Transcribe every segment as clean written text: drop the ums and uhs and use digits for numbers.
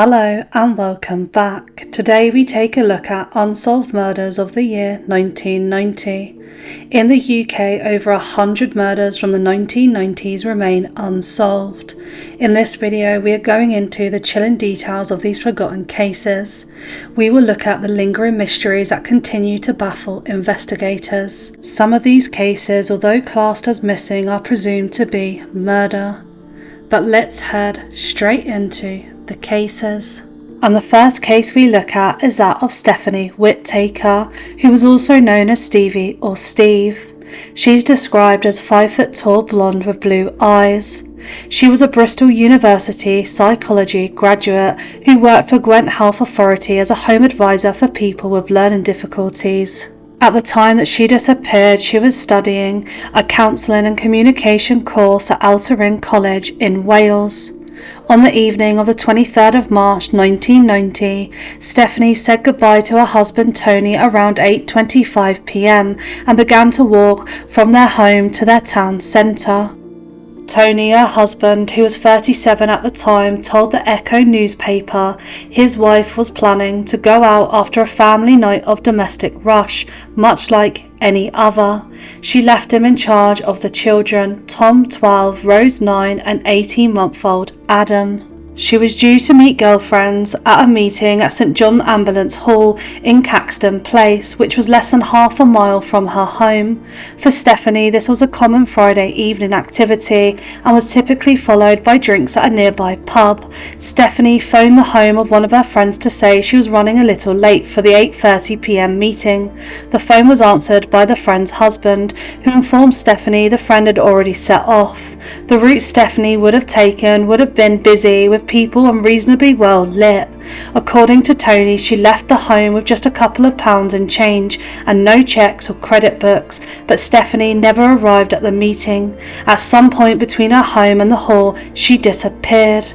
Hello and welcome back. Today we take a look at unsolved murders of the year 1990. In the UK, over 100 murders from the 1990s remain unsolved. In this video, we are going into the chilling details of these forgotten cases. We will look at the lingering mysteries that continue to baffle investigators. Some of these cases, although classed as missing, are presumed to be murder. But let's head straight into the cases. And the first case we look at is that of Stephanie Whittaker, who was also known as Stevie or Steve. She's described as 5 foot tall blonde with blue eyes. She was a Bristol University psychology graduate who worked for Gwent Health Authority as a home advisor for people with learning difficulties. At the time that she disappeared, she was studying a counselling and communication course at Ring College in Wales. On the evening of the 23rd of March 1990, Stephanie said goodbye to her husband Tony around 8:25 p.m. and began to walk from their home to their town centre. Tony, her husband, who was 37 at the time, told the Echo newspaper his wife was planning to go out after a family night of domestic rush, much like any other. She left him in charge of the children, Tom 12, Rose 9 and 18-month-old Adam. She was due to meet girlfriends at a meeting at St John Ambulance Hall in Caxton Place, which was less than half a mile from her home. For Stephanie, this was a common Friday evening activity and was typically followed by drinks at a nearby pub. Stephanie phoned the home of one of her friends to say she was running a little late for the 8:30 p.m. meeting. The phone was answered by the friend's husband, who informed Stephanie the friend had already set off. The route Stephanie would have taken would have been busy with people and reasonably well lit. According to Tony, she left the home with just a couple of pounds in change and no cheques or credit books, but Stephanie never arrived at the meeting. At some point between her home and the hall, she disappeared.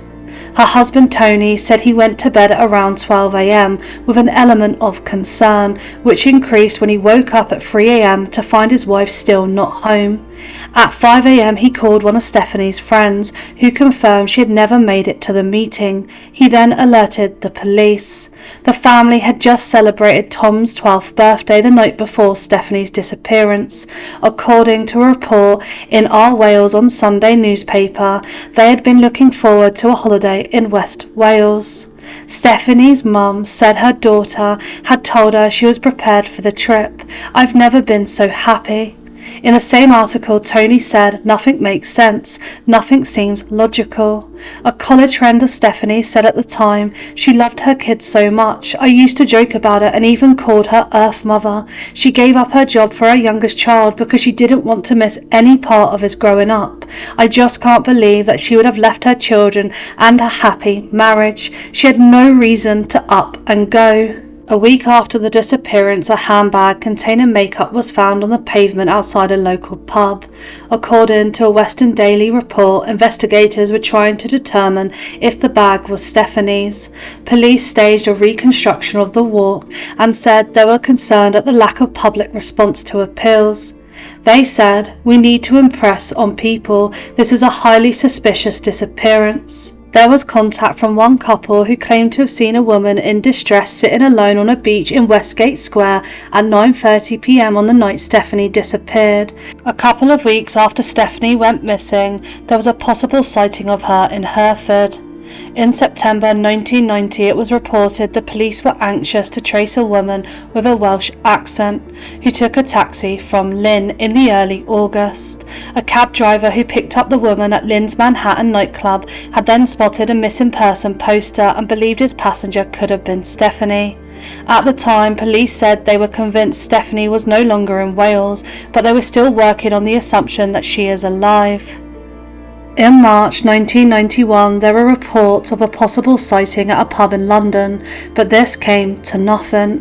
Her husband Tony said he went to bed at around 12 a.m. with an element of concern, which increased when he woke up at 3 a.m. to find his wife still not home. At 5 a.m. he called one of Stephanie's friends, who confirmed she had never made it to the meeting. He then alerted the police. The family had just celebrated Tom's 12th birthday the night before Stephanie's disappearance. According to a report in Our Wales on Sunday newspaper, they had been looking forward to a holiday in West Wales. Stephanie's mum said her daughter had told her she was prepared for the trip. "I've never been so happy." In the same article, Tony said, "Nothing makes sense. Nothing seems logical." A college friend of Stephanie said at the time, "She loved her kids so much. I used to joke about it and even called her Earth Mother. She gave up her job for her youngest child because she didn't want to miss any part of his growing up. I just can't believe that she would have left her children and a happy marriage. She had no reason to up and go." A week after the disappearance, a handbag containing makeup was found on the pavement outside a local pub. According to a Western Daily report, investigators were trying to determine if the bag was Stephanie's. Police staged a reconstruction of the walk and said they were concerned at the lack of public response to appeals. They said, "We need to impress on people. This is a highly suspicious disappearance." There was contact from one couple who claimed to have seen a woman in distress sitting alone on a beach in Westgate Square at 9:30 p.m. on the night Stephanie disappeared. A couple of weeks after Stephanie went missing, there was a possible sighting of her in Hereford. In September 1990, it was reported the police were anxious to trace a woman with a Welsh accent who took a taxi from Lynn in the early August. A cab driver who picked up the woman at Lynn's Manhattan nightclub had then spotted a missing person poster and believed his passenger could have been Stephanie. At the time, police said they were convinced Stephanie was no longer in Wales, but they were still working on the assumption that she is alive. In March 1991, there were reports of a possible sighting at a pub in London, but this came to nothing.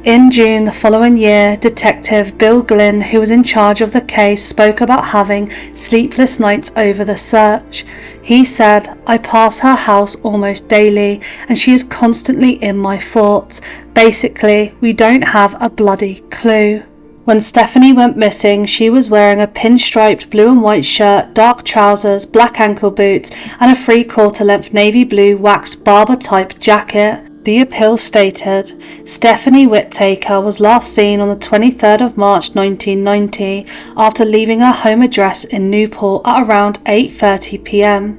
In June the following year, Detective Bill Glynn, who was in charge of the case, spoke about having sleepless nights over the search. He said, "I pass her house almost daily, and she is constantly in my thoughts. Basically, we don't have a bloody clue." When Stephanie went missing, she was wearing a pinstriped blue and white shirt, dark trousers, black ankle boots, and a 3/4 length navy blue waxed Barber-type jacket. The appeal stated, Stephanie Whittaker was last seen on the 23rd of March 1990 after leaving her home address in Newport at around 8:30 p.m.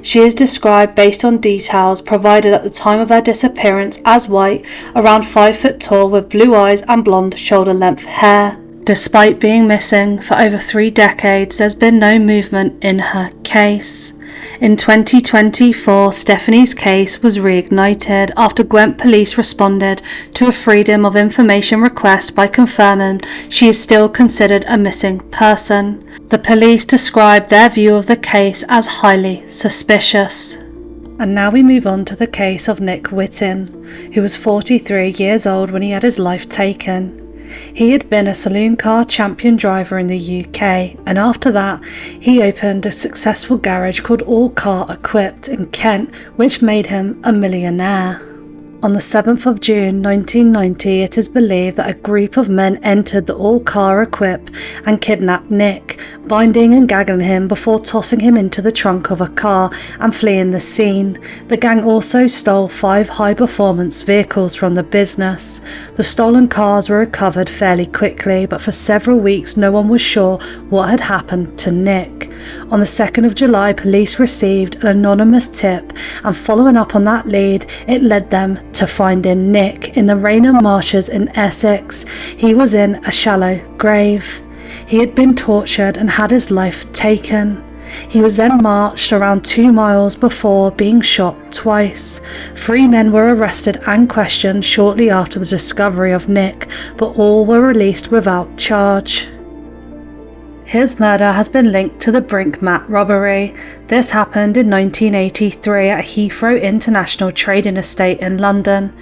She is described based on details provided at the time of her disappearance as white, around 5 foot tall with blue eyes and blonde shoulder-length hair. Despite being missing for over 3 decades, there's been no movement in her case. In 2024, Stephanie's case was reignited after Gwent police responded to a Freedom of Information request by confirming she is still considered a missing person. The police described their view of the case as highly suspicious. And now we move on to the case of Nick Whitten, who was 43 years old when he had his life taken. He had been a saloon car champion driver in the UK, and after that he opened a successful garage called All Car Equipped in Kent, which made him a millionaire. On the 7th of June 1990, it is believed that a group of men entered the All Car Equip and kidnapped Nick, binding and gagging him before tossing him into the trunk of a car and fleeing the scene. The gang also stole 5 high-performance vehicles from the business. The stolen cars were recovered fairly quickly, but for several weeks no one was sure what had happened to Nick. On the 2nd of July, police received an anonymous tip, and following up on that lead, it led them to finding Nick in the Raynham marshes in Essex. He was in a shallow grave. He had been tortured and had his life taken. He was then marched around 2 miles before being shot twice. 3 men were arrested and questioned shortly after the discovery of Nick, but all were released without charge. His murder has been linked to the Brinkmat robbery. This happened in 1983 at Heathrow International Trading Estate in London.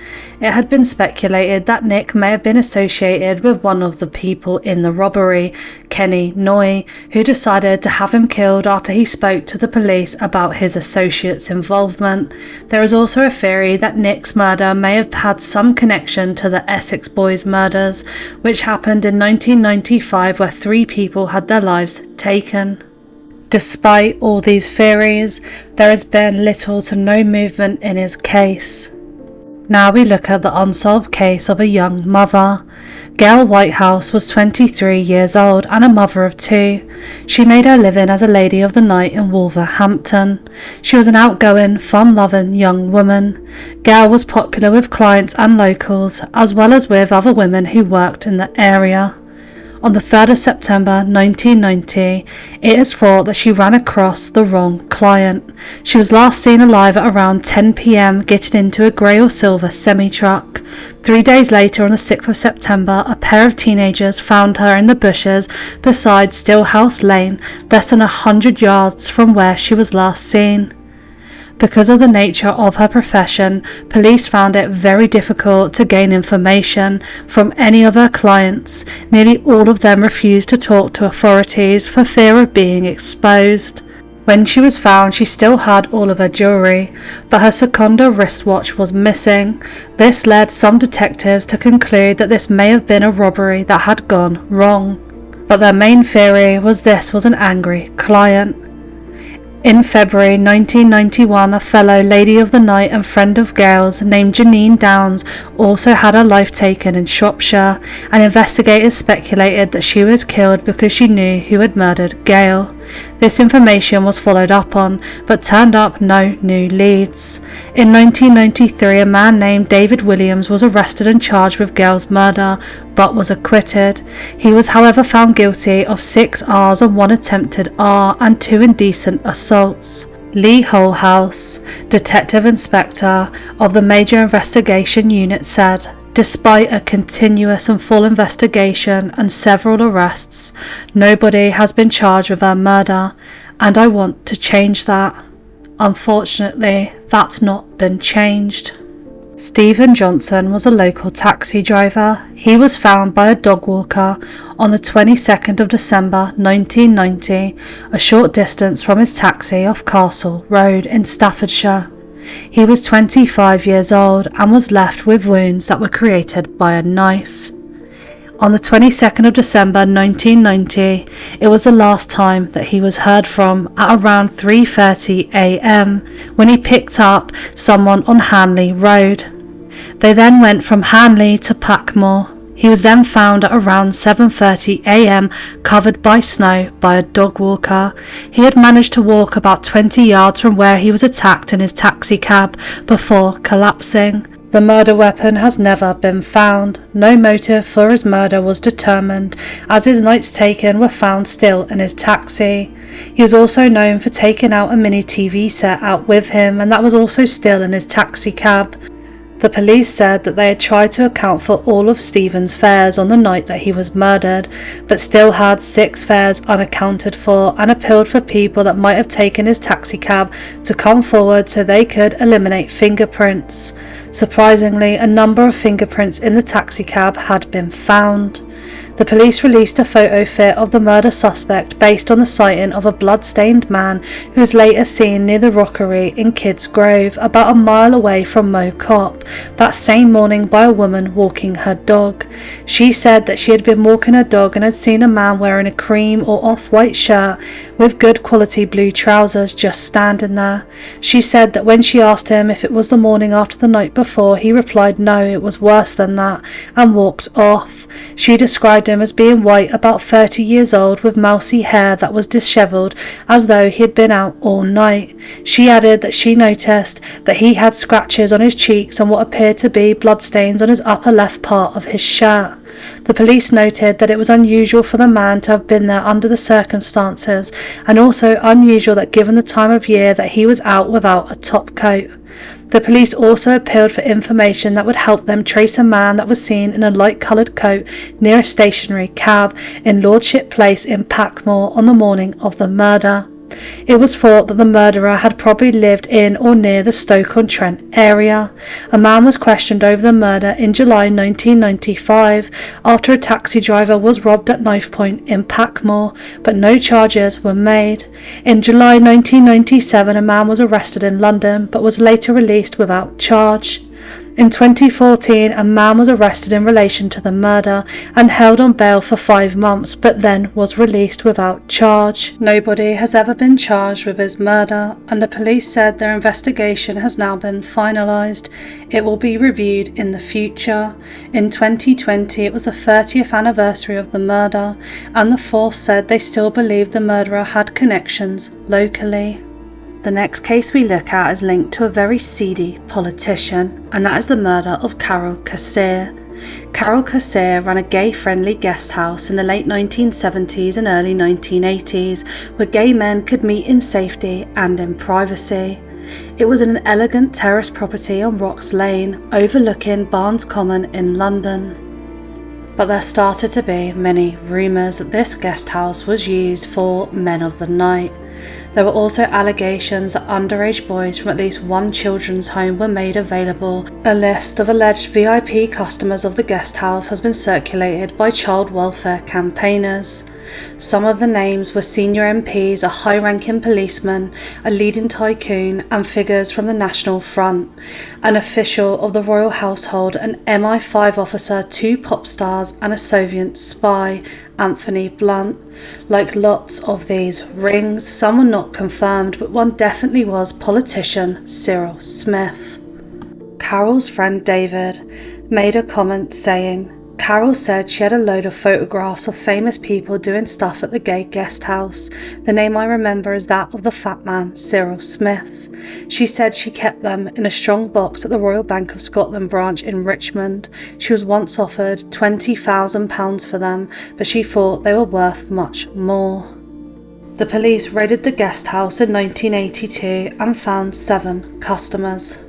It had been speculated that Nick may have been associated with one of the people in the robbery, Kenny Noy, who decided to have him killed after he spoke to the police about his associate's involvement. There is also a theory that Nick's murder may have had some connection to the Essex Boys murders, which happened in 1995 where 3 people had their lives taken. Despite all these theories, there has been little to no movement in his case. Now we look at the unsolved case of a young mother. Gail Whitehouse was 23 years old and a mother of 2. She made her living as a lady of the night in Wolverhampton. She was an outgoing, fun-loving young woman. Gail was popular with clients and locals, as well as with other women who worked in the area. On the 3rd of September 1990, it is thought that she ran across the wrong client. She was last seen alive at around 10 p.m. getting into a grey or silver semi-truck. 3 days later, on the 6th of September, a pair of teenagers found her in the bushes beside Stillhouse Lane, less than 100 yards from where she was last seen. Because of the nature of her profession, police found it very difficult to gain information from any of her clients. Nearly all of them refused to talk to authorities for fear of being exposed. When she was found, she still had all of her jewellery, but her Seconda wristwatch was missing. This led some detectives to conclude that this may have been a robbery that had gone wrong. But their main theory was this was an angry client. In February 1991, a fellow lady of the night and friend of Gail's named Janine Downs also had her life taken in Shropshire, and investigators speculated that she was killed because she knew who had murdered Gail. This information was followed up on, but turned up no new leads. In 1993, a man named David Williams was arrested and charged with Gail's murder, but was acquitted. He was however found guilty of 6 Rs and 1 attempted R and 2 indecent assaults. Lee Holhouse, Detective Inspector of the Major Investigation Unit, said, "Despite a continuous and full investigation and several arrests, nobody has been charged with her murder, and I want to change that. Unfortunately, that's not been changed." Stephen Johnson was a local taxi driver. He was found by a dog walker on the 22nd of December 1990, a short distance from his taxi off Castle Road in Staffordshire. He was 25 years old and was left with wounds that were created by a knife. On the 22nd of December 1990, it was the last time that he was heard from at around 3:30 a.m. when he picked up someone on Hanley Road. They then went from Hanley to Packmore. He was then found at around 7:30 a.m. covered by snow by a dog walker. He had managed to walk about 20 yards from where he was attacked in his taxi cab before collapsing. The murder weapon has never been found. No motive for his murder was determined, as his nights taken were found still in his taxi. He was also known for taking out a mini TV set out with him, and that was also still in his taxi cab. The police said that they had tried to account for all of Stephen's fares on the night that he was murdered, but still had 6 fares unaccounted for, and appealed for people that might have taken his taxi cab to come forward so they could eliminate fingerprints. Surprisingly, a number of fingerprints in the taxi cab had been found. The police released a photo fit of the murder suspect based on the sighting of a blood-stained man who was later seen near the rockery in Kids Grove, about a mile away from Mow Cop, that same morning by a woman walking her dog. She said that she had been walking her dog and had seen a man wearing a cream or off-white shirt with good quality blue trousers just standing there. She said that when she asked him if it was the morning after the night before, he replied no, it was worse than that, and walked off. She described him as being white, about 30 years old, with mousy hair that was dishevelled as though he had been out all night. She added that she noticed that he had scratches on his cheeks and what appeared to be bloodstains on his upper left part of his shirt. The police noted that it was unusual for the man to have been there under the circumstances, and also unusual that given the time of year that he was out without a top coat. The police also appealed for information that would help them trace a man that was seen in a light-coloured coat near a stationary cab in Lordship Place in Packmore on the morning of the murder. It was thought that the murderer had probably lived in or near the Stoke-on-Trent area. A man was questioned over the murder in July 1995 after a taxi driver was robbed at knife point in Packmore, but no charges were made. In July 1997, a man was arrested in London but was later released without charge. In 2014, a man was arrested in relation to the murder and held on bail for 5 months, but then was released without charge. Nobody has ever been charged with his murder, and the police said their investigation has now been finalised. It will be reviewed in the future. In 2020, it was the 30th anniversary of the murder, and the force said they still believe the murderer had connections locally. The next case we look at is linked to a very seedy politician, and that is the murder of Carole Kasir. Carole Kasir ran a gay-friendly guest house in the late 1970s and early 1980s, where gay men could meet in safety and in privacy. It was in an elegant terrace property on Rocks Lane, overlooking Barnes Common in London. But there started to be many rumours that this guest house was used for men of the night. There were also allegations that underage boys from at least one children's home were made available. A list of alleged VIP customers of the guest house has been circulated by child welfare campaigners. Some of the names were senior MPs, a high-ranking policeman, a leading tycoon, and figures from the National Front, an official of the royal household, an MI5 officer, 2 pop stars, and a Soviet spy, Anthony Blunt. Like lots of these rings, some were not confirmed, but one definitely was politician Cyril Smith. Carole's friend David made a comment saying, Carole said she had a load of photographs of famous people doing stuff at the gay guest house. The name I remember is that of the fat man, Cyril Smith. She said she kept them in a strong box at the Royal Bank of Scotland branch in Richmond. She was once offered £20,000 for them, but she thought they were worth much more. The police raided the guest house in 1982 and found 7 customers.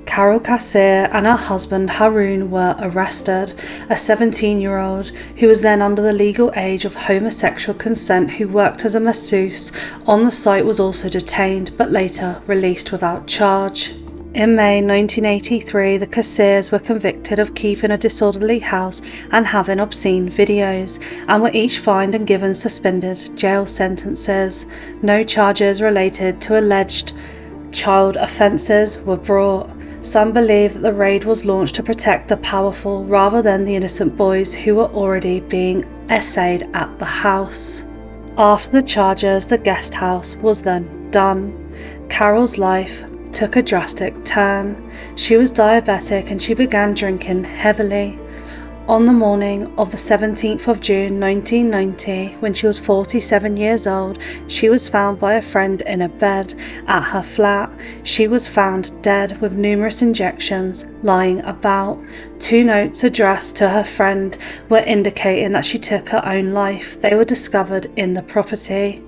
Carole Kasir and her husband Heron were arrested. A 17-year-old who was then under the legal age of homosexual consent who worked as a masseuse on the site was also detained but later released without charge. In May 1983, the Kasirs were convicted of keeping a disorderly house and having obscene videos, and were each fined and given suspended jail sentences. No charges related to alleged child offences were brought. Some believe that the raid was launched to protect the powerful rather than the innocent boys who were already being essayed at the house. After the charges, the guest house was then done. Carole's life took a drastic turn. She was diabetic and she began drinking heavily. On the morning of the 17th of June 1990, when she was 47 years old, she was found by a friend in a bed at her flat. She was found dead with numerous injections lying about. 2 notes addressed to her friend were indicating that she took her own life. They were discovered in the property.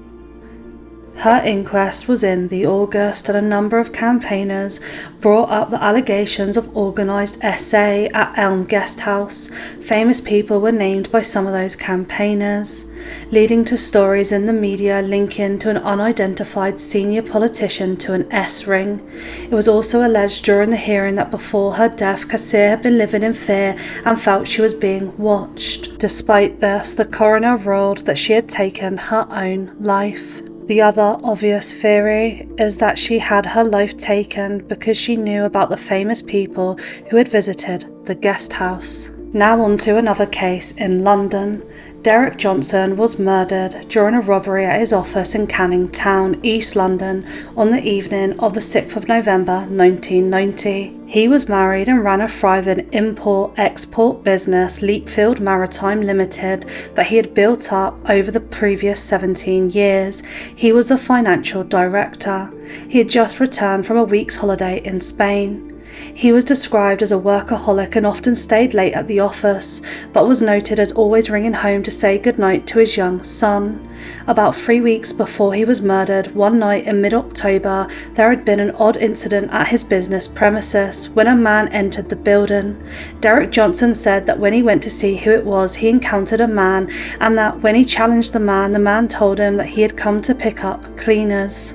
Her inquest was in the August, and a number of campaigners brought up the allegations of organised SA at Elm Guest House. Famous people were named by some of those campaigners, leading to stories in the media linking to an unidentified senior politician to an S-ring. It was also alleged during the hearing that before her death, Kasir had been living in fear and felt she was being watched. Despite this, the coroner ruled that she had taken her own life. The other obvious theory is that she had her life taken because she knew about the famous people who had visited the guest house. Now on to another case in London. Derrick Johnson was murdered during a robbery at his office in Canning Town, East London, on the evening of the 6th of November 1990. He was married and ran a thriving import-export business, Leapfield Maritime Limited, that he had built up over the previous 17 years. He was the financial director. He had just returned from a week's holiday in Spain. He was described as a workaholic and often stayed late at the office, but was noted as always ringing home to say goodnight to his young son. About 3 weeks before he was murdered, one night in mid-October, there had been an odd incident at his business premises when a man entered the building. Derrick Johnson said that when he went to see who it was, he encountered a man, and that when he challenged the man told him that he had come to pick up cleaners.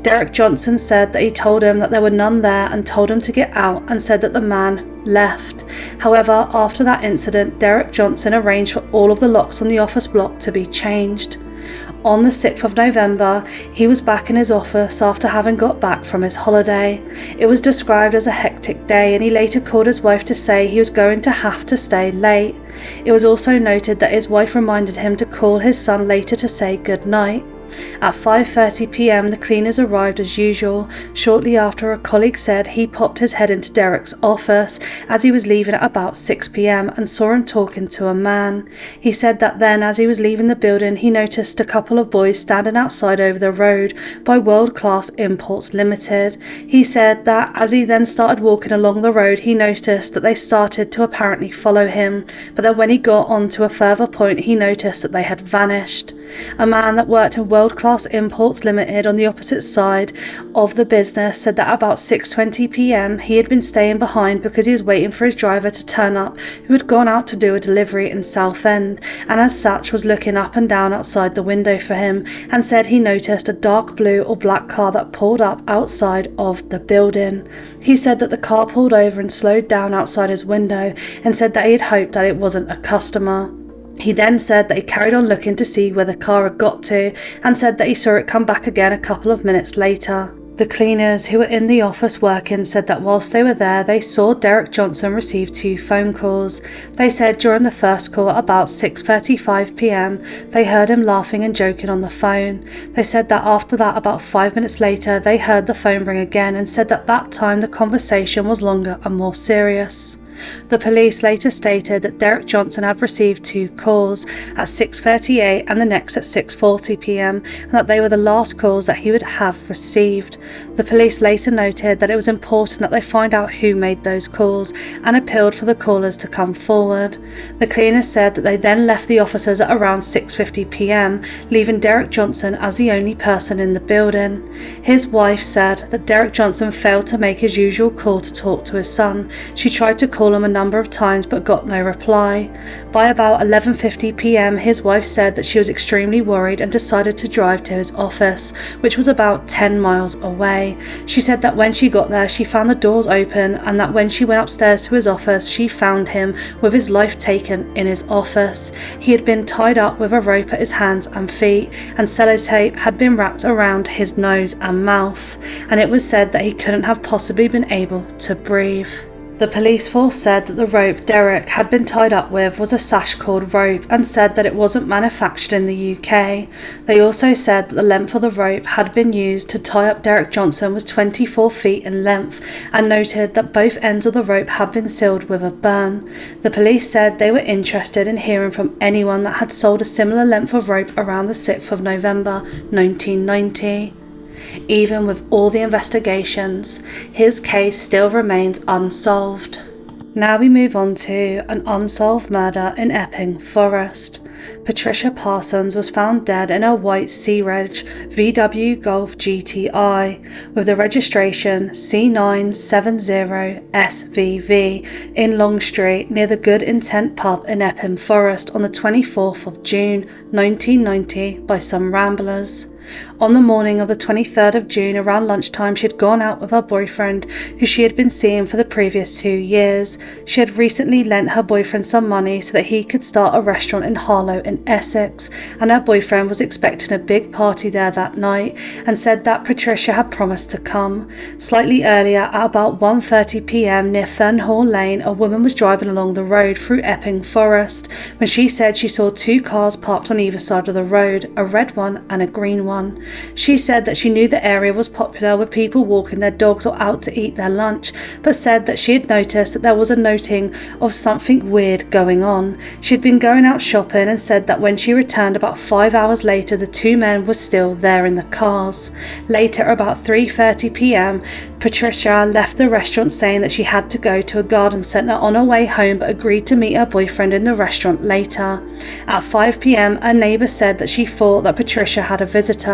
Derrick Johnson said that he told him that there were none there and told him to get out, and said that the man left. However, after that incident, Derrick Johnson arranged for all of the locks on the office block to be changed. On the 6th of November, he was back in his office after having got back from his holiday. It was described as a hectic day, and he later called his wife to say he was going to have to stay late. It was also noted that his wife reminded him to call his son later to say good night. At 5:30 p.m, the cleaners arrived as usual. Shortly after, a colleague said he popped his head into Derrick's office as he was leaving at about 6 p.m. and saw him talking to a man. He said that then, as he was leaving the building, he noticed a couple of boys standing outside over the road by World Class Imports Limited. He said that as he then started walking along the road, he noticed that they started to apparently follow him, but that when he got on to a further point, he noticed that they had vanished. A man that worked in World Class Imports Limited on the opposite side of the business said that about 6:20 p.m. he had been staying behind because he was waiting for his driver to turn up, who had gone out to do a delivery in Southend, and as such was looking up and down outside the window for him, and said he noticed a dark blue or black car that pulled up outside of the building. He said that the car pulled over and slowed down outside his window, and said that he had hoped that it wasn't a customer. He then said that he carried on looking to see where the car had got to, and said that he saw it come back again a couple of minutes later. The cleaners who were in the office working said that whilst they were there, they saw Derrick Johnson receive 2 phone calls. They said during the first call at about 6:35 p.m, they heard him laughing and joking on the phone. They said that after that, about 5 minutes later, they heard the phone ring again, and said that that time the conversation was longer and more serious. The police later stated that Derrick Johnson had received 2 calls at 6:38 and the next at 6:40 p.m, and that they were the last calls that he would have received. The police later noted that it was important that they find out who made those calls, and appealed for the callers to come forward. The cleaners said that they then left the officers at around 6:50 p.m, leaving Derrick Johnson as the only person in the building. His wife said that Derrick Johnson failed to make his usual call to talk to his son. She tried to call call him a number of times but got no reply. By about 11:50 p.m, his wife said that she was extremely worried and decided to drive to his office, which was about 10 miles away. She said that when she got there she found the doors open, and that when she went upstairs to his office she found him with his life taken in his office. He had been tied up with a rope at his hands and feet, and sellotape had been wrapped around his nose and mouth, and it was said that he couldn't have possibly been able to breathe. The police force said that the rope Derrick had been tied up with was a sash-cord rope, and said that it wasn't manufactured in the UK. They also said that the length of the rope had been used to tie up Derrick Johnson was 24 feet in length, and noted that both ends of the rope had been sealed with a burn. The police said they were interested in hearing from anyone that had sold a similar length of rope around the 6th of November 1990. Even with all the investigations, his case still remains unsolved. Now we move on to an unsolved murder in Epping Forest. Patricia Parsons was found dead in a white Sea Reg VW Golf GTI with the registration C970SVV in Long Street near the Good Intent pub in Epping Forest on the 24th of June 1990 by some ramblers. On the morning of the 23rd of June around lunchtime, she had gone out with her boyfriend, who she had been seeing for the previous 2 years. She had recently lent her boyfriend some money so that he could start a restaurant in Harlow in Essex, and her boyfriend was expecting a big party there that night, and said that Patricia had promised to come. Slightly earlier, at about 1:30 p.m. near Fernhall Lane, a woman was driving along the road through Epping Forest when she said she saw 2 cars parked on either side of the road, a red one and a green one. She said that she knew the area was popular with people walking their dogs or out to eat their lunch, but said that she had noticed that there was a noting of something weird going on. She had been going out shopping and said that when she returned about 5 hours later, the 2 men were still there in the cars. Later, about 3:30 p.m, Patricia left the restaurant saying that she had to go to a garden centre on her way home, but agreed to meet her boyfriend in the restaurant later. At 5 p.m, a neighbour said that she thought that Patricia had a visitor.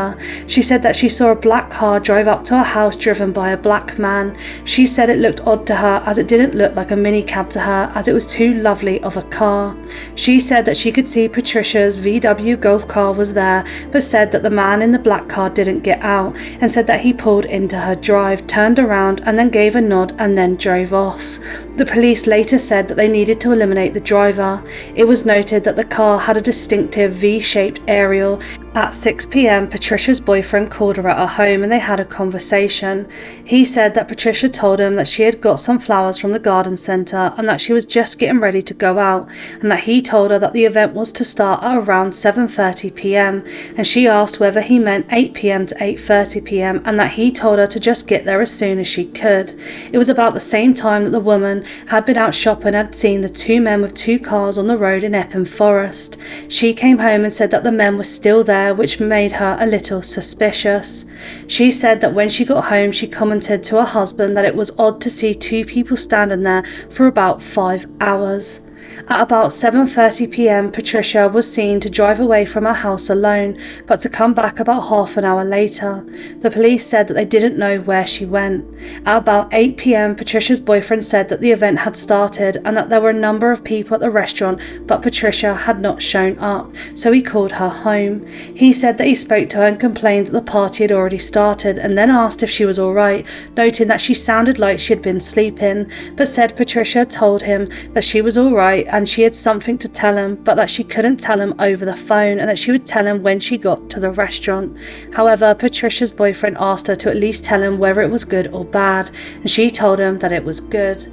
She said that she saw a black car drive up to her house driven by a black man. She said it looked odd to her, as it didn't look like a minicab to her, as it was too lovely of a car. She said that she could see Patricia's VW Golf car was there, but said that the man in the black car didn't get out, and said that he pulled into her drive, turned around and then gave a nod and then drove off. The police later said that they needed to eliminate the driver. It was noted that the car had a distinctive V-shaped aerial. At 6 p.m, Patricia's boyfriend called her at her home and they had a conversation. He said that Patricia told him that she had got some flowers from the garden centre and that she was just getting ready to go out, and that he told her that the event was to start at around 7:30 p.m, and she asked whether he meant 8 p.m to 8:30 p.m, and that he told her to just get there as soon as she could. It was about the same time that the woman had been out shopping and had seen the 2 men with 2 cars on the road in Epping Forest. She came home and said that the men were still there, which made her a little suspicious. She said that when she got home she commented to her husband that it was odd to see 2 people standing there for about 5 hours. At about 7:30 p.m, Patricia was seen to drive away from her house alone, but to come back about half an hour later. The police said that they didn't know where she went. At about 8 p.m, Patricia's boyfriend said that the event had started and that there were a number of people at the restaurant, but Patricia had not shown up, so he called her home. He said that he spoke to her and complained that the party had already started, and then asked if she was alright, noting that she sounded like she had been sleeping, but said Patricia told him that she was alright and she had something to tell him, but that she couldn't tell him over the phone, and that she would tell him when she got to the restaurant. However, Patricia's boyfriend asked her to at least tell him whether it was good or bad, and she told him that it was good.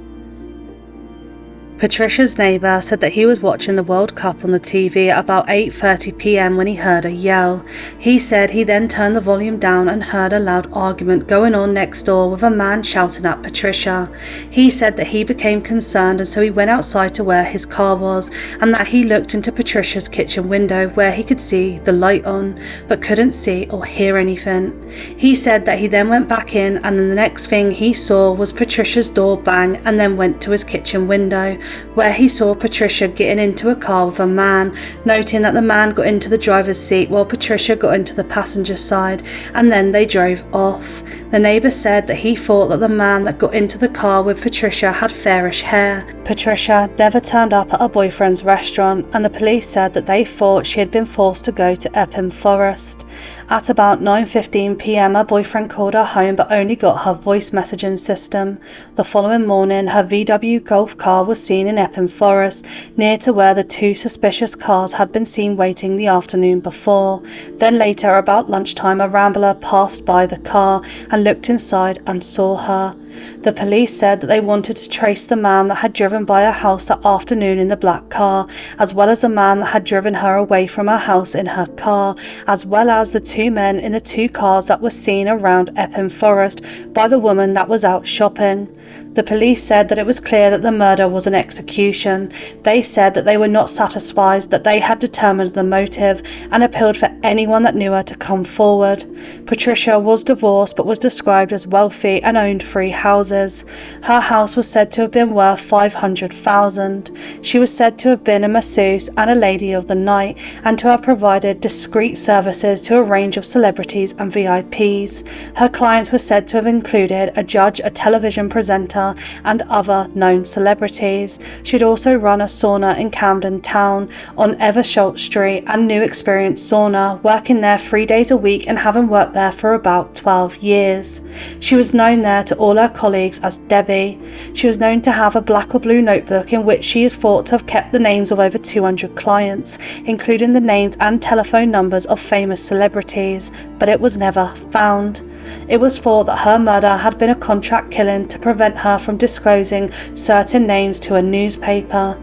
Patricia's neighbour said that he was watching the World Cup on the TV at about 8:30 p.m. when he heard a yell. He said he then turned the volume down and heard a loud argument going on next door with a man shouting at Patricia. He said that he became concerned, and so he went outside to where his car was, and that he looked into Patricia's kitchen window where he could see the light on, but couldn't see or hear anything. He said that he then went back in, and then the next thing he saw was Patricia's door bang, and then went to his kitchen window, where he saw Patricia getting into a car with a man, noting that the man got into the driver's seat while Patricia got into the passenger side, and then they drove off. The neighbour said that he thought that the man that got into the car with Patricia had fairish hair. Patricia never turned up at her boyfriend's restaurant, and the police said that they thought she had been forced to go to Epping Forest. At about 9:15 p.m, her boyfriend called her home but only got her voice messaging system. The following morning, her VW Golf car was seen in Epping Forest, near to where the two suspicious cars had been seen waiting the afternoon before. Then later, about lunchtime, a rambler passed by the car and looked inside and saw her. The police said that they wanted to trace the man that had driven by her house that afternoon in the black car, as well as the man that had driven her away from her house in her car, as well as the two men in the two cars that were seen around Epping Forest by the woman that was out shopping. The police said that it was clear that the murder was an execution. They said that they were not satisfied that they had determined the motive and appealed for anyone that knew her to come forward. Patricia was divorced but was described as wealthy and owned 3 houses. Her house was said to have been worth $500,000. She was said to have been a masseuse and a lady of the night, and to have provided discreet services to a range of celebrities and VIPs. Her clients were said to have included a judge, a television presenter, and other known celebrities. She'd also run a sauna in Camden Town on Eversholt Street and New Experience Sauna, working there 3 days a week and having worked there for about 12 years. She was known there to all her colleagues as Debbie. She was known to have a black or blue notebook in which she is thought to have kept the names of over 200 clients, including the names and telephone numbers of famous celebrities, but it was never found. It was thought that her murder had been a contract killing to prevent her from disclosing certain names to a newspaper.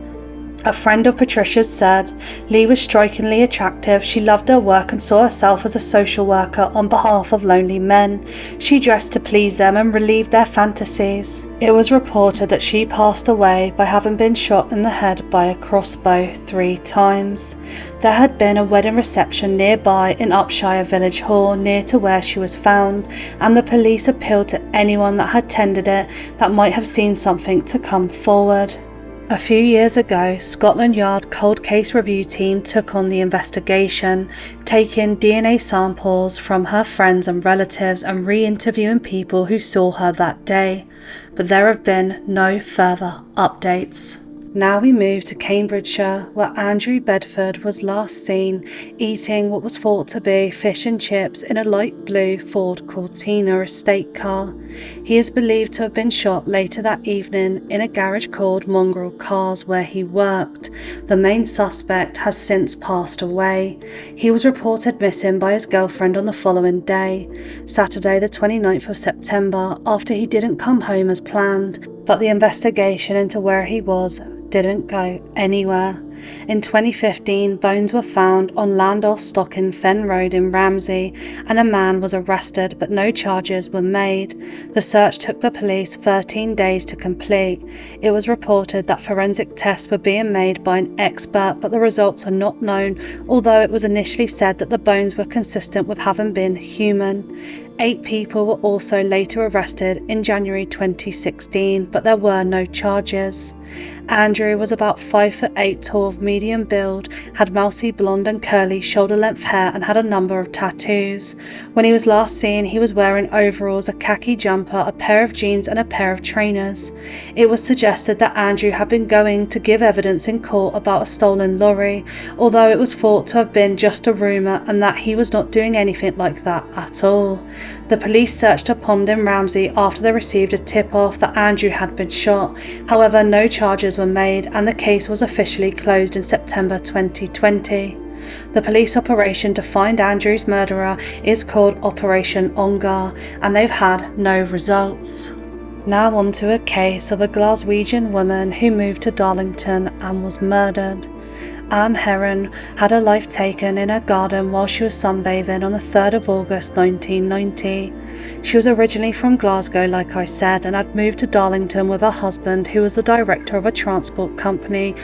A friend of Patricia's said, "Lee was strikingly attractive. She loved her work and saw herself as a social worker on behalf of lonely men. She dressed to please them and relieved their fantasies." It was reported that she passed away by having been shot in the head by a crossbow 3 times. There had been a wedding reception nearby in Upshire Village Hall near to where she was found, and the police appealed to anyone that had attended it that might have seen something to come forward. A few years ago, Scotland Yard Cold Case Review Team took on the investigation, taking DNA samples from her friends and relatives and re-interviewing people who saw her that day, but there have been no further updates. Now we move to Cambridgeshire, where Andrew Bedford was last seen eating what was thought to be fish and chips in a light blue Ford Cortina estate car. He is believed to have been shot later that evening in a garage called Mongrel Cars where he worked. The main suspect has since passed away. He was reported missing by his girlfriend on the following day, Saturday the 29th of September, after he didn't come home as planned, but the investigation into where he was didn't go anywhere. In 2015, bones were found on Landolph Stocking Fen Road in Ramsey, and a man was arrested, but no charges were made. The search took the police 13 days to complete. It was reported that forensic tests were being made by an expert, but the results are not known, although it was initially said that the bones were consistent with having been human. 8 people were also later arrested in January 2016, but there were no charges. Andrew was about 5'8" tall, of medium build, had mousy blonde and curly shoulder-length hair, and had a number of tattoos. When he was last seen, he was wearing overalls, a khaki jumper, a pair of jeans and a pair of trainers. It was suggested that Andrew had been going to give evidence in court about a stolen lorry, although it was thought to have been just a rumour and that he was not doing anything like that at all. The police searched a pond in Ramsey after they received a tip-off that Andrew had been shot. However, no charges were made and the case was officially closed in September 2020. The police operation to find Andrew's murderer is called Operation Ongar, and they've had no results. Now on to a case of a Glaswegian woman who moved to Darlington and was murdered. Anne Heron had her life taken in her garden while she was sunbathing on the 3rd of August 1990. She was originally from Glasgow, like I said, and had moved to Darlington with her husband, who was the director of a transport company.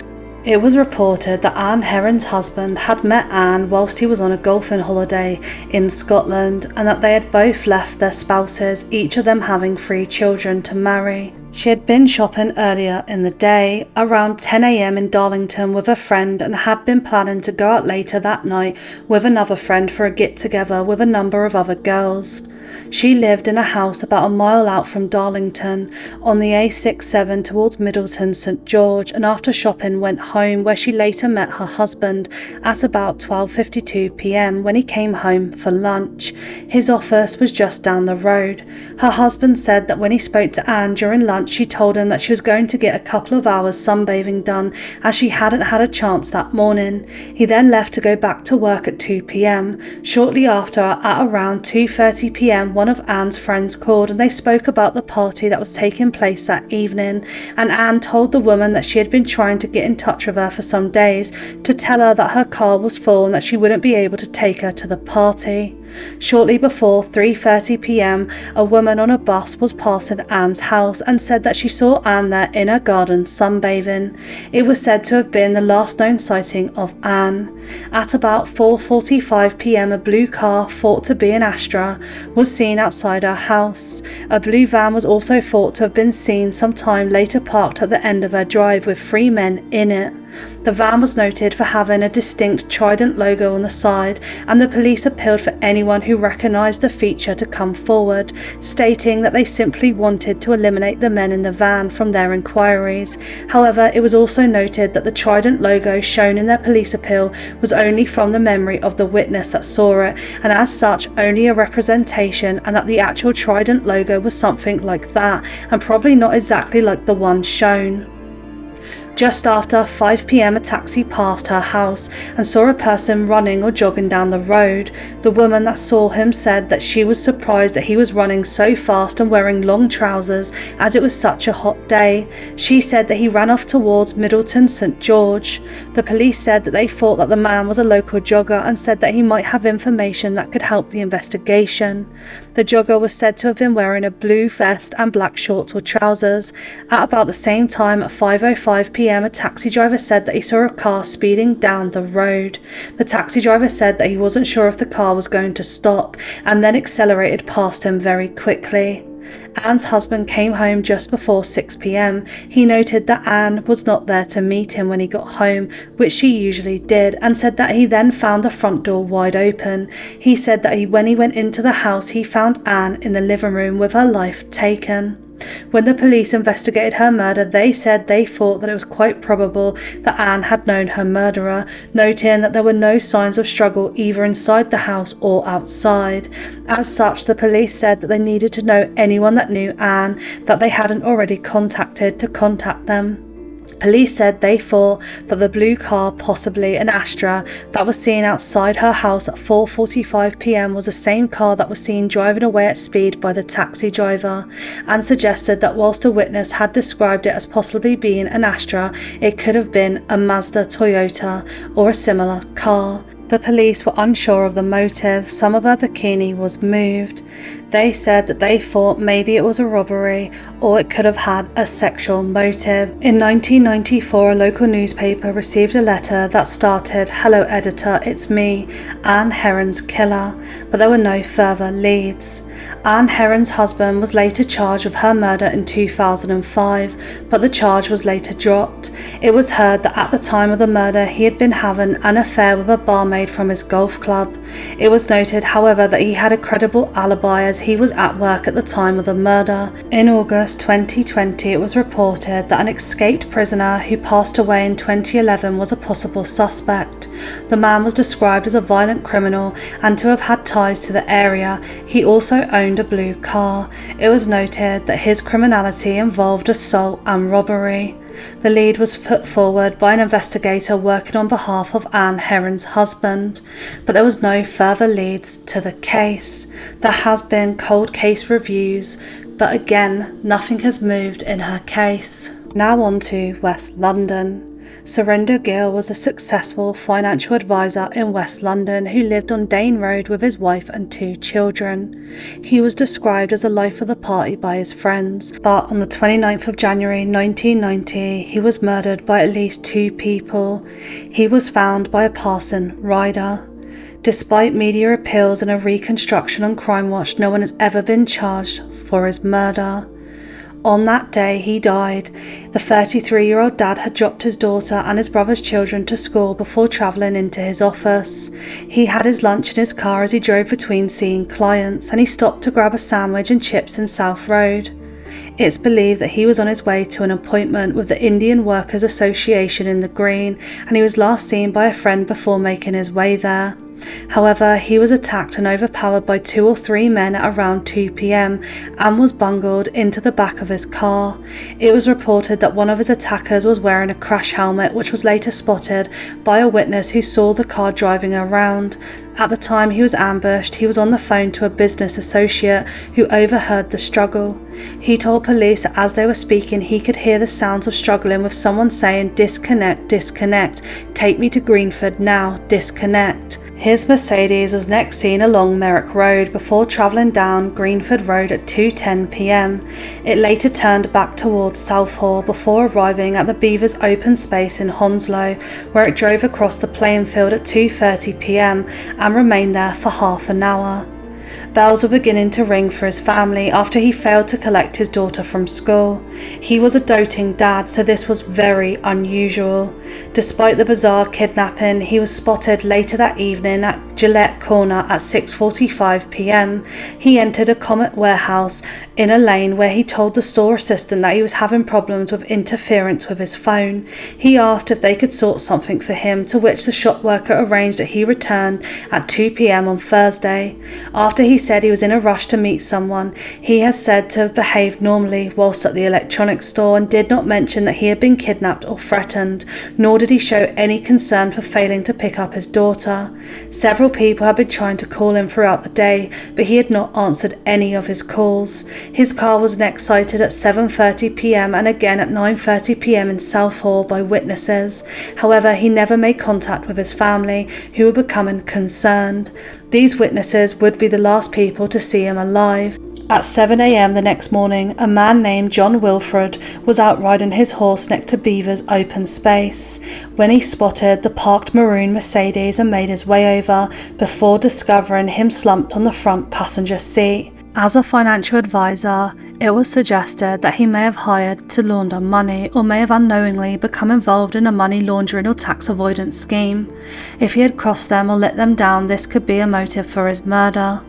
It was reported that Anne Heron's husband had met Anne whilst he was on a golfing holiday in Scotland, and that they had both left their spouses, each of them having 3 children, to marry. She had been shopping earlier in the day, around 10 a.m. in Darlington with a friend, and had been planning to go out later that night with another friend for a get-together with a number of other girls. She lived in a house about a mile out from Darlington on the A67 towards Middleton St George, and after shopping went home, where she later met her husband at about 12:52 p.m. when he came home for lunch. His office was just down the road. Her husband said that when he spoke to Anne during lunch, she told him that she was going to get a couple of hours sunbathing done as she hadn't had a chance that morning. He then left to go back to work at 2 p.m. Shortly after, at around 2:30 p.m, one of Anne's friends called and they spoke about the party that was taking place that evening, and Anne told the woman that she had been trying to get in touch with her for some days to tell her that her car was full and that she wouldn't be able to take her to the party. Shortly before 3:30 p.m, a woman on a bus was passing Anne's house and said that she saw Anne there in her garden sunbathing. It was said to have been the last known sighting of Anne. At about 4:45 p.m, a blue car, thought to be an Astra, was seen outside her house. A blue van was also thought to have been seen sometime later parked at the end of her drive with 3 men in it. The van was noted for having a distinct Trident logo on the side, and the police appealed for anyone who recognised the feature to come forward, stating that they simply wanted to eliminate the men in the van from their inquiries. However, it was also noted that the Trident logo shown in their police appeal was only from the memory of the witness that saw it, and as such only a representation, and that the actual Trident logo was something like that, and probably not exactly like the one shown. Just after 5 p.m, a taxi passed her house and saw a person running or jogging down the road. The woman that saw him said that she was surprised that he was running so fast and wearing long trousers as it was such a hot day. She said that he ran off towards Middleton St George. The police said that they thought that the man was a local jogger and said that he might have information that could help the investigation. The jogger was said to have been wearing a blue vest and black shorts or trousers. At about the same time, at 5:05 p.m, a taxi driver said that he saw a car speeding down the road. The taxi driver said that he wasn't sure if the car was going to stop and then accelerated past him very quickly. Anne's husband came home just before 6 p.m. He noted that Anne was not there to meet him when he got home, which she usually did, and said that he then found the front door wide open. He said that when he went into the house, he found Anne in the living room with her life taken. When the police investigated her murder, they said they thought that it was quite probable that Anne had known her murderer, noting that there were no signs of struggle either inside the house or outside. As such, the police said that they needed to know anyone that knew Anne that they hadn't already contacted to contact them. Police said they thought that the blue car, possibly an Astra, that was seen outside her house at 4:45 p.m. was the same car that was seen driving away at speed by the taxi driver, and suggested that whilst a witness had described it as possibly being an Astra, it could have been a Mazda Toyota or a similar car. The police were unsure of the motive. Some of her bikini was moved. They said that they thought maybe it was a robbery or it could have had a sexual motive. In 1994, a local newspaper received a letter that started, "Hello editor, it's me, Anne Heron's killer," but there were no further leads. Anne Heron's husband was later charged with her murder in 2005, but the charge was later dropped. It was heard that at the time of the murder he had been having an affair with a barmaid from his golf club. It was noted, however, that he had a credible alibi as he was at work at the time of the murder. In August 2020, it was reported that an escaped prisoner who passed away in 2011 was a possible suspect. The man was described as a violent criminal and to have had ties to the area. He also owned a blue car. It was noted that his criminality involved assault and robbery. The lead was put forward by an investigator working on behalf of Anne Heron's husband, but there was no further leads to the case. There has been cold case reviews, but again, nothing has moved in her case. Now on to West London. Surinder Gill was a successful financial advisor in West London who lived on Dane Road with his wife and 2 children. He was described as a life of the party by his friends, but on the 29th of January 1990, he was murdered by at least 2 people. He was found by a passing rider. Despite media appeals and a reconstruction on Crime Watch, no one has ever been charged for his murder. On that day he died. The 33-year-old dad had dropped his daughter and his brother's children to school before travelling into his office. He had his lunch in his car as he drove between seeing clients, and he stopped to grab a sandwich and chips in South Road. It's believed that he was on his way to an appointment with the Indian Workers Association in the Green, and he was last seen by a friend before making his way there. However, he was attacked and overpowered by 2 or 3 men at around 2 p.m. and was bungled into the back of his car. It was reported that one of his attackers was wearing a crash helmet, which was later spotted by a witness who saw the car driving around. At the time he was ambushed, he was on the phone to a business associate who overheard the struggle. He told police that as they were speaking, he could hear the sounds of struggling, with someone saying, "Disconnect, disconnect, take me to Greenford now, disconnect." His Mercedes was next seen along Merrick Road before travelling down Greenford Road at 2:10 p.m. It later turned back towards Southall before arriving at the Beavers open space in Hounslow, where it drove across the playing field at 2:30 p.m. and remained there for half an hour. Bells were beginning to ring for his family after he failed to collect his daughter from school. He was a doting dad, so this was very unusual. Despite the bizarre kidnapping, he was spotted later that evening at Gillette Corner at 6:45 p.m. He entered a Comet warehouse in a lane where he told the store assistant that he was having problems with interference with his phone. He asked if they could sort something for him, to which the shop worker arranged that he return at 2 p.m. on Thursday. After he said he was in a rush to meet someone, he has said to have behaved normally whilst at the electronics store and did not mention that he had been kidnapped or threatened, nor did he show any concern for failing to pick up his daughter. Several people had been trying to call him throughout the day, but he had not answered any of his calls. His car was next sighted at 7:30 p.m. and again at 9:30 p.m. in Southall by witnesses. However, he never made contact with his family, who were becoming concerned. These witnesses would be the last people to see him alive. At 7 a.m. the next morning, a man named John Wilfred was out riding his horse next to Beaver's open space when he spotted the parked maroon Mercedes and made his way over before discovering him slumped on the front passenger seat. As a financial advisor, it was suggested that he may have hired to launder money or may have unknowingly become involved in a money laundering or tax avoidance scheme. If he had crossed them or let them down, this could be a motive for his murder.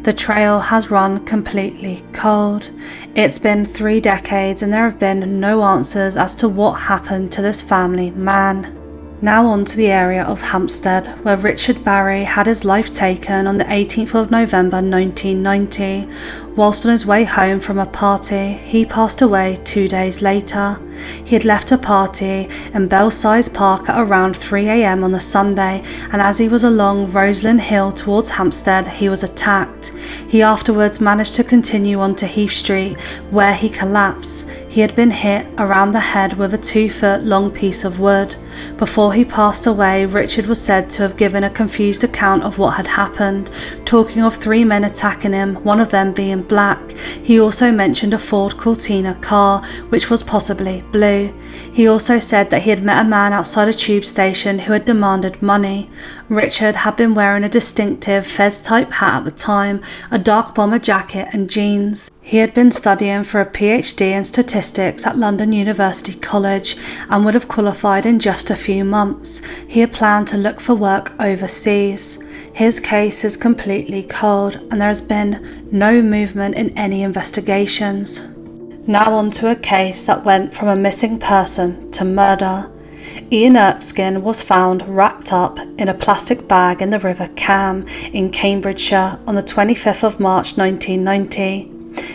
The trail has run completely cold. It's been 3 decades and there have been no answers as to what happened to this family man. Now on to the area of Hampstead, where Richard Barry had his life taken on the 18th of November 1990. Whilst on his way home from a party, he passed away 2 days later. He had left a party in Belsize Park at around 3 a.m. on the Sunday, and as he was along Roseland Hill towards Hampstead, he was attacked. He afterwards managed to continue on to Heath Street, where he collapsed. He had been hit around the head with a 2-foot long piece of wood. Before he passed away, Richard was said to have given a confused account of what had happened, talking of 3 men attacking him, one of them being black. He also mentioned a Ford Cortina car, which was possibly blue. He also said that he had met a man outside a tube station who had demanded money. Richard had been wearing a distinctive fez-type hat at the time, a dark bomber jacket and jeans. He had been studying for a PhD in statistics at London University College and would have qualified in just a few months. He had planned to look for work overseas. His case is completely cold and there has been no movement in any investigations. Now on to a case that went from a missing person to murder. Ian Erskine was found wrapped up in a plastic bag in the River Cam in Cambridgeshire on the 25th of March 1990.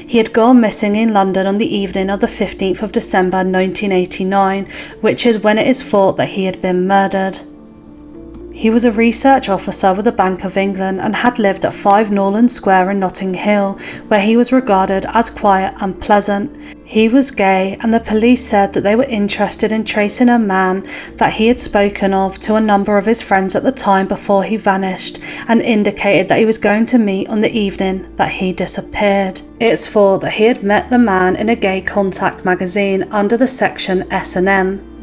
He had gone missing in London on the evening of the 15th of December 1989, which is when it is thought that he had been murdered. He was a research officer with the Bank of England and had lived at 5 Norland Square in Notting Hill, where he was regarded as quiet and pleasant. He was gay, and the police said that they were interested in tracing a man that he had spoken of to a number of his friends at the time before he vanished, and indicated that he was going to meet on the evening that he disappeared. It's thought that he had met the man in a gay contact magazine under the section S&M.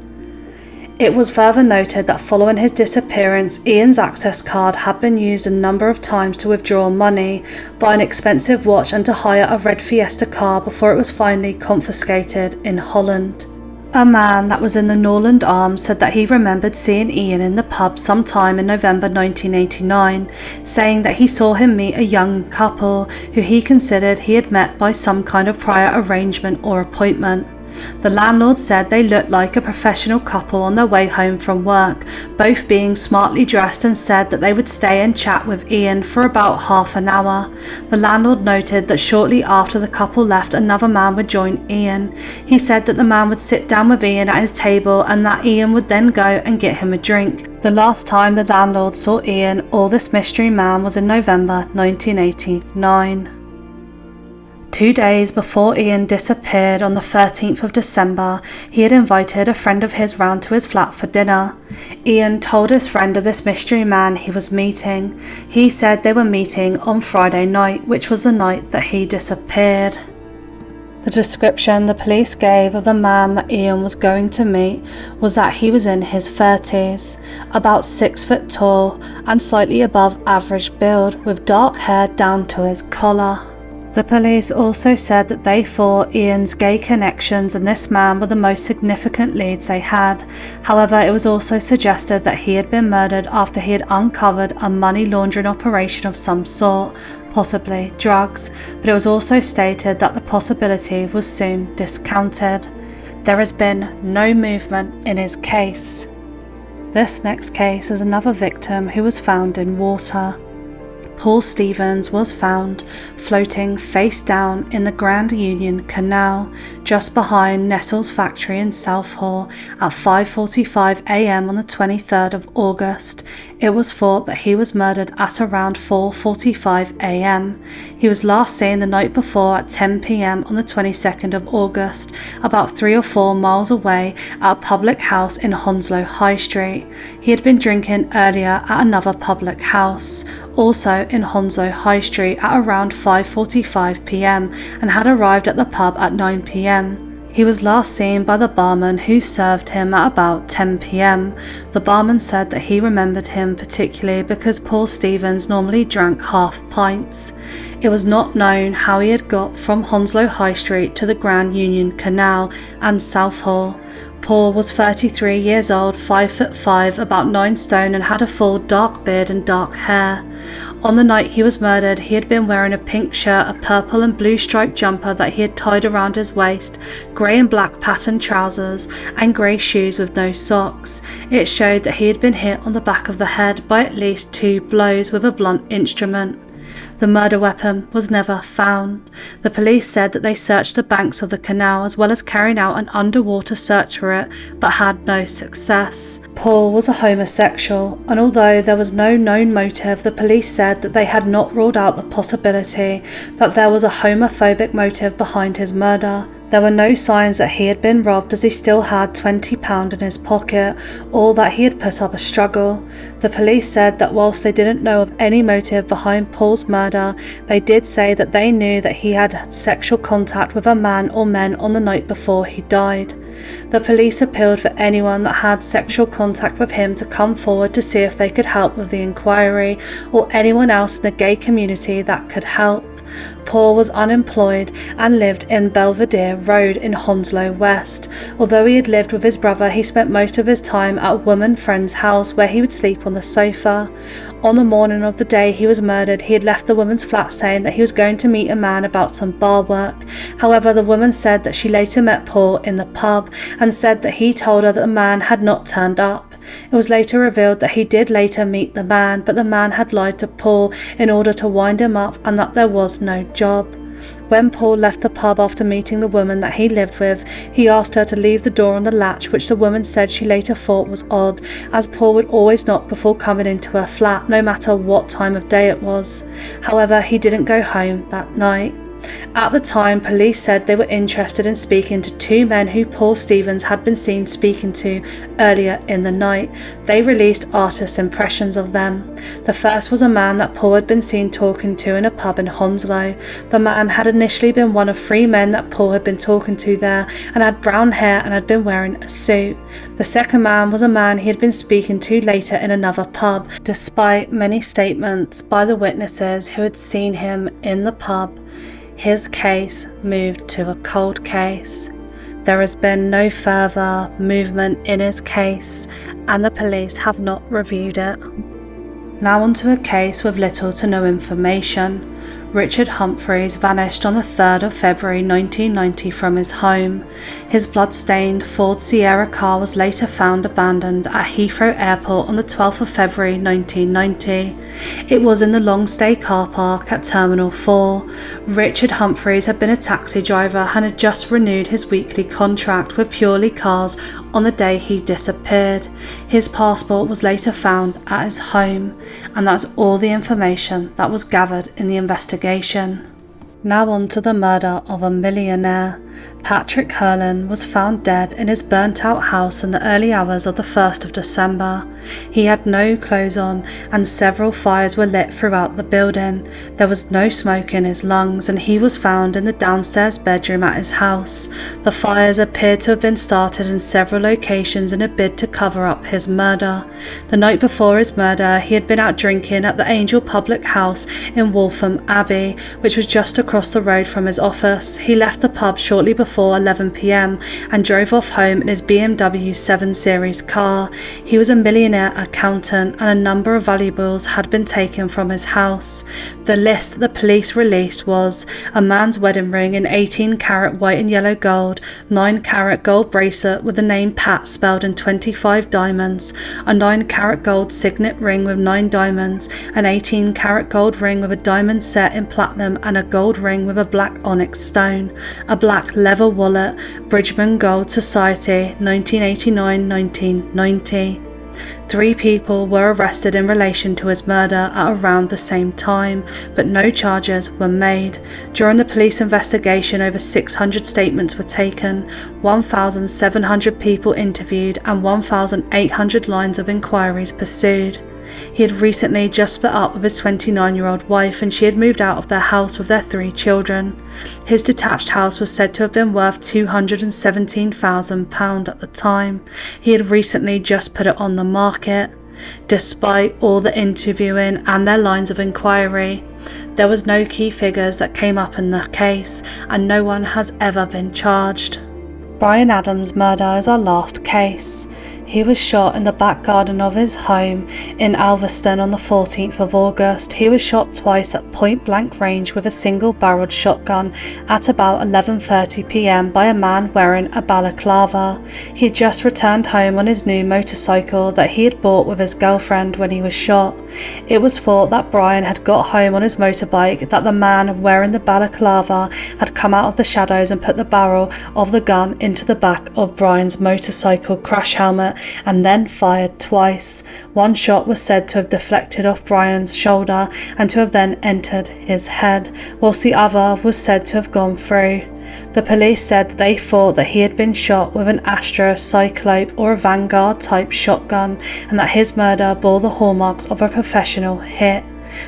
It was further noted that following his disappearance, Ian's access card had been used a number of times to withdraw money, buy an expensive watch and to hire a red Fiesta car before it was finally confiscated in Holland. A man that was in the Norland Arms said that he remembered seeing Ian in the pub sometime in November 1989, saying that he saw him meet a young couple who he considered he had met by some kind of prior arrangement or appointment. The landlord said they looked like a professional couple on their way home from work, both being smartly dressed, and said that they would stay and chat with Ian for about half an hour. The landlord noted that shortly after the couple left, another man would join Ian. He said that the man would sit down with Ian at his table and that Ian would then go and get him a drink. The last time the landlord saw Ian or this mystery man was in November 1989. 2 days before Ian disappeared on the 13th of December, he had invited a friend of his round to his flat for dinner. Ian told his friend of this mystery man he was meeting. He said they were meeting on Friday night, which was the night that he disappeared. The description the police gave of the man that Ian was going to meet was that he was in his 30s, about 6 foot tall and slightly above average build, with dark hair down to his collar. The police also said that they thought Ian's gay connections and this man were the most significant leads they had. However, it was also suggested that he had been murdered after he had uncovered a money laundering operation of some sort, possibly drugs, but it was also stated that the possibility was soon discounted. There has been no movement in his case. This next case is another victim who was found in water. Paul Stevens was found floating face down in the Grand Union Canal just behind Nestle's factory in Southall at 5:45 a.m. on the 23rd of August. It was thought that he was murdered at around 4:45 a.m. He was last seen the night before at 10 p.m. on the 22nd of August, about 3 or 4 miles away at a public house in Hounslow High Street. He had been drinking earlier at another public house, also in Hounslow High Street, at around 5:45 p.m. and had arrived at the pub at 9 p.m. He was last seen by the barman who served him at about 10 p.m. The barman said that he remembered him particularly because Paul Stevens normally drank half pints. It was not known how he had got from Hounslow High Street to the Grand Union Canal and Southall. Paul was 33 years old, 5'5", about 9 stone, and had a full dark beard and dark hair. On the night he was murdered, he had been wearing a pink shirt, a purple and blue striped jumper that he had tied around his waist, grey and black patterned trousers, and grey shoes with no socks. It showed that he had been hit on the back of the head by at least 2 blows with a blunt instrument. The murder weapon was never found. The police said that they searched the banks of the canal as well as carrying out an underwater search for it, but had no success. Paul was a homosexual, and although there was no known motive, the police said that they had not ruled out the possibility that there was a homophobic motive behind his murder. There were no signs that he had been robbed, as he still had £20 in his pocket, or that he had put up a struggle. The police said that whilst they didn't know of any motive behind Paul's murder, they did say that they knew that he had had sexual contact with a man or men on the night before he died. The police appealed for anyone that had sexual contact with him to come forward to see if they could help with the inquiry, or anyone else in the gay community that could help. Paul was unemployed and lived in Belvedere Road in Hounslow West. Although he had lived with his brother, he spent most of his time at a woman friend's house where he would sleep on the sofa. On the morning of the day he was murdered, he had left the woman's flat saying that he was going to meet a man about some bar work. However, the woman said that she later met Paul in the pub and said that he told her that the man had not turned up. It was later revealed that he did later meet the man, but the man had lied to Paul in order to wind him up and that there was no job. When Paul left the pub after meeting the woman that he lived with, he asked her to leave the door on the latch, which the woman said she later thought was odd, as Paul would always knock before coming into her flat, no matter what time of day it was. However, he didn't go home that night. At the time, police said they were interested in speaking to two men who Paul Stevens had been seen speaking to earlier in the night. They released artists' impressions of them. The first was a man that Paul had been seen talking to in a pub in Hounslow. The man had initially been one of three men that Paul had been talking to there and had brown hair and had been wearing a suit. The second man was a man he had been speaking to later in another pub. Despite many statements by the witnesses who had seen him in the pub, his case moved to a cold case. There has been no further movement in his case, and the police have not reviewed it. Now onto a case with little to no information. Richard Humphreys vanished on the 3rd of February 1990 from his home. His blood-stained Ford Sierra car was later found abandoned at Heathrow Airport on the 12th of February 1990. It was in the long-stay car park at Terminal 4. Richard Humphreys had been a taxi driver and had just renewed his weekly contract with Purely Cars on the day he disappeared. His passport was later found at his home, and that's all the information that was gathered in the investigation. Now on to the murder of a millionaire. Patrick Hurling was found dead in his burnt-out house in the early hours of the 1st of December. He had no clothes on, and several fires were lit throughout the building. There was no smoke in his lungs, and he was found in the downstairs bedroom at his house. The fires appeared to have been started in several locations in a bid to cover up his murder. The night before his murder, he had been out drinking at the Angel Public House in Waltham Abbey, which was just across the road from his office. He left the pub shortly before 11 p.m. and drove off home in his BMW 7 Series car. He was a millionaire accountant, and a number of valuables had been taken from his house. The list that the police released was a man's wedding ring in 18-carat white and yellow gold, 9-carat gold bracelet with the name Pat spelled in 25 diamonds, a 9-carat gold signet ring with 9 diamonds, an 18-carat gold ring with a diamond set in platinum and a gold ring with a black onyx stone, a black leather wallet, Bridgman Gold Society, 1989-1990. 3 people were arrested in relation to his murder at around the same time, but no charges were made. During the police investigation, over 600 statements were taken, 1,700 people interviewed, and 1,800 lines of inquiries pursued. He had recently just split up with his 29-year-old wife, and she had moved out of their house with their 3 children. His detached house was said to have been worth £217,000 at the time. He had recently just put it on the market. Despite all the interviewing and their lines of inquiry, there was no key figures that came up in the case, and no one has ever been charged. Bryan Adams' murder is our last case. He was shot in the back garden of his home in Alveston on the 14th of August. He was shot twice at point-blank range with a single-barreled shotgun at about 11:30 p.m. by a man wearing a balaclava. He had just returned home on his new motorcycle that he had bought with his girlfriend when he was shot. It was thought that Bryan had got home on his motorbike, that the man wearing the balaclava had come out of the shadows and put the barrel of the gun into the back of Bryan's motorcycle crash helmet and then fired twice. One shot was said to have deflected off Bryan's shoulder and to have then entered his head, whilst the other was said to have gone through. The police said that they thought that he had been shot with an Astra, Cyclope or a Vanguard type shotgun, and that his murder bore the hallmarks of a professional hit.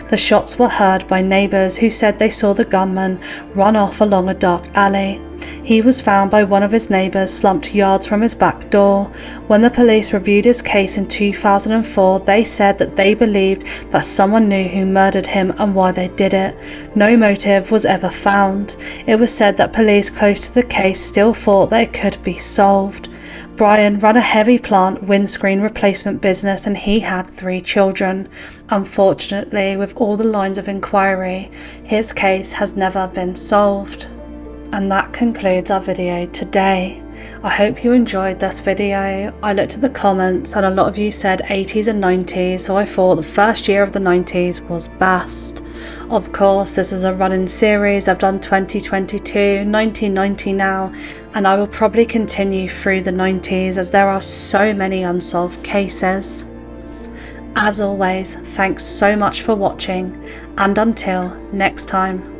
The shots were heard by neighbours who said they saw the gunman run off along a dark alley. He was found by one of his neighbours slumped yards from his back door. When the police reviewed his case in 2004, they said that they believed that someone knew who murdered him and why they did it. No motive was ever found. It was said that police close to the case still thought that it could be solved. Bryan ran a heavy plant windscreen replacement business, and he had 3 children. Unfortunately, with all the lines of inquiry, his case has never been solved. And that concludes our video today. I hope you enjoyed this video. I looked at the comments and a lot of you said 80s and 90s, so I thought the first year of the 90s was best. Of course, this is a running series. I've done 2022, 1990 now, and I will probably continue through the 90s as there are so many unsolved cases. As always, thanks so much for watching, and until next time.